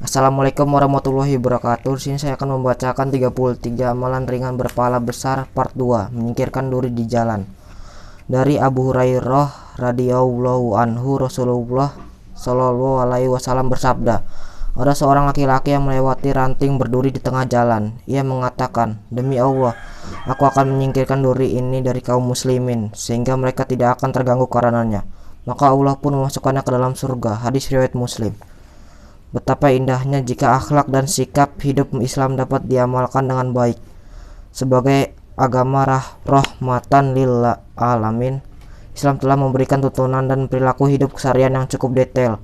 Assalamualaikum warahmatullahi wabarakatuh. Di sini saya akan membacakan 33 amalan ringan berpahala besar part 2, menyingkirkan duri di jalan. Dari Abu Hurairah radhiyallahu anhu, Rasulullah shallallahu alaihi wasallam bersabda, ada seorang laki-laki yang melewati ranting berduri di tengah jalan. Ia mengatakan, demi Allah, aku akan menyingkirkan duri ini dari kaum muslimin sehingga mereka tidak akan terganggu karenanya. Maka Allah pun memasukkannya ke dalam surga. Hadis riwayat Muslim. Betapa indahnya jika akhlak dan sikap hidup Islam dapat diamalkan dengan baik. Sebagai agama rahmatan lil alamin, Islam telah memberikan tuntunan dan perilaku hidup keseharian yang cukup detail.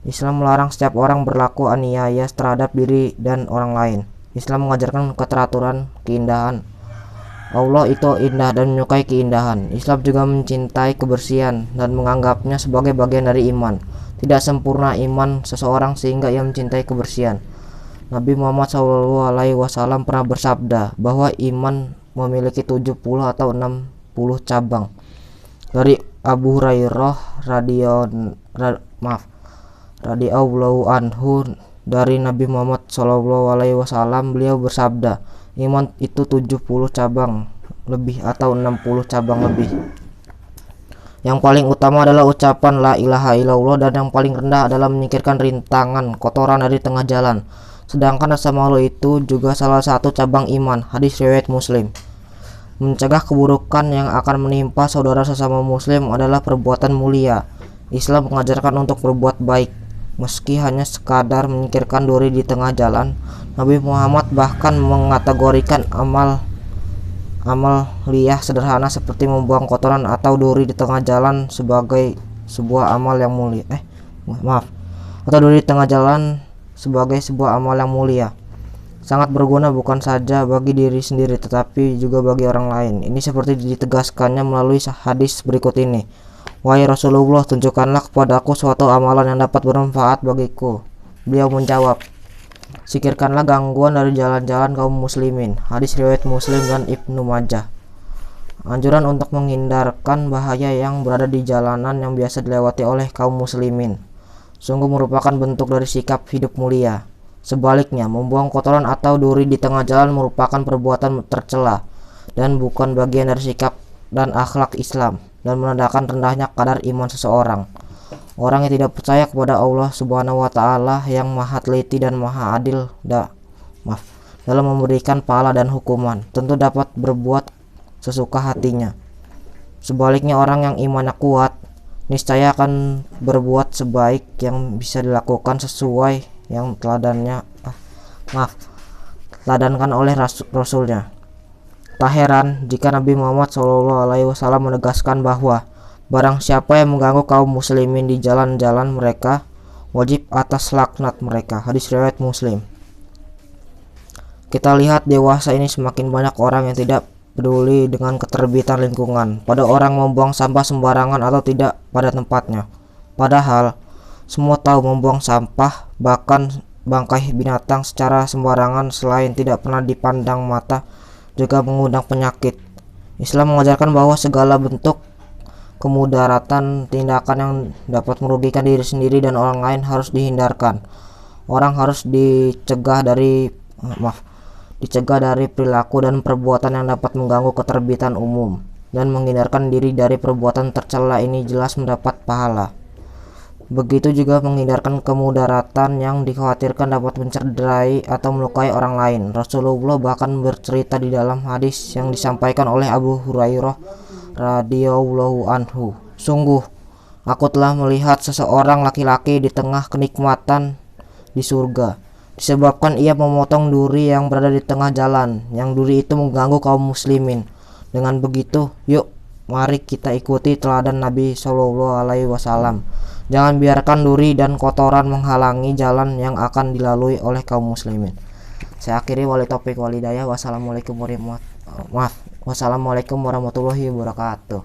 Islam melarang setiap orang berlaku aniaya terhadap diri dan orang lain. Islam mengajarkan keteraturan, keindahan. Allah itu indah dan menyukai keindahan. Islam juga mencintai kebersihan dan menganggapnya sebagai bagian dari iman. Tidak sempurna iman seseorang sehingga ia mencintai kebersihan. Nabi Muhammad SAW pernah bersabda bahwa iman memiliki 70 atau 60 cabang. Dari Abu Hurairah radhiyallahu anhu, dari Nabi Muhammad SAW, beliau bersabda, iman itu 70 cabang lebih atau 60 cabang lebih. Yang paling utama adalah ucapan la ilaha illallah, dan yang paling rendah adalah menyingkirkan rintangan kotoran dari tengah jalan. Sedangkan rasa malu itu juga salah satu cabang iman. Hadis riwayat Muslim. Mencegah keburukan yang akan menimpa saudara sesama muslim adalah perbuatan mulia. Islam mengajarkan untuk berbuat baik, meski hanya sekadar menyingkirkan duri di tengah jalan. Nabi Muhammad bahkan mengategorikan amaliyah sederhana seperti membuang kotoran atau duri di tengah jalan sebagai sebuah amal yang mulia. Duri di tengah jalan sebagai sebuah amal yang mulia. Sangat berguna bukan saja bagi diri sendiri tetapi juga bagi orang lain. Ini seperti ditegaskannya melalui hadis berikut ini. Wahai Rasulullah, tunjukkanlah kepadaku suatu amalan yang dapat bermanfaat bagiku. Beliau menjawab, singkirkanlah gangguan dari jalan-jalan kaum muslimin. Hadis riwayat Muslim dan Ibnu Majah. Anjuran untuk menghindarkan bahaya yang berada di jalanan yang biasa dilewati oleh kaum muslimin sungguh merupakan bentuk dari sikap hidup mulia. Sebaliknya, membuang kotoran atau duri di tengah jalan merupakan perbuatan tercela dan bukan bagian dari sikap dan akhlak Islam, dan menandakan rendahnya kadar iman seseorang. Orang yang tidak percaya kepada Allah Subhanahu wa Ta'ala yang maha teliti dan maha adil dalam memberikan pahala dan hukuman, tentu dapat berbuat sesuka hatinya. Sebaliknya, orang yang imannya kuat niscaya akan berbuat sebaik yang bisa dilakukan sesuai yang teladankan oleh Rasulnya. Tak heran jika Nabi Muhammad SAW menegaskan bahwa barang siapa yang mengganggu kaum muslimin di jalan-jalan mereka, wajib atas laknat mereka. Hadis riwayat Muslim. Kita lihat dewasa ini semakin banyak orang yang tidak peduli dengan keterbitan lingkungan, pada orang membuang sampah sembarangan atau tidak pada tempatnya. Padahal semua tahu membuang sampah, bahkan bangkai binatang secara sembarangan selain tidak pernah dipandang mata juga mengundang penyakit. Islam mengajarkan bahwa segala bentuk kemudaratan tindakan yang dapat merugikan diri sendiri dan orang lain harus dihindarkan. Orang harus dicegah dari perilaku dan perbuatan yang dapat mengganggu keterbitan umum, dan menghindarkan diri dari perbuatan tercela ini jelas mendapat pahala. Begitu juga menghindarkan kemudaratan yang dikhawatirkan dapat mencederai atau melukai orang lain. Rasulullah bahkan bercerita di dalam hadis yang disampaikan oleh Abu Hurairah radhiyallahu anhu, sungguh aku telah melihat seseorang laki-laki di tengah kenikmatan di surga disebabkan ia memotong duri yang berada di tengah jalan, yang duri itu mengganggu kaum muslimin. Dengan begitu, yuk mari kita ikuti teladan Nabi SAW. Jangan biarkan duri dan kotoran menghalangi jalan yang akan dilalui oleh kaum muslimin. Saya akhiri, wali taufiq wal hidayah. Wassalamualaikum warahmatullahi wabarakatuh.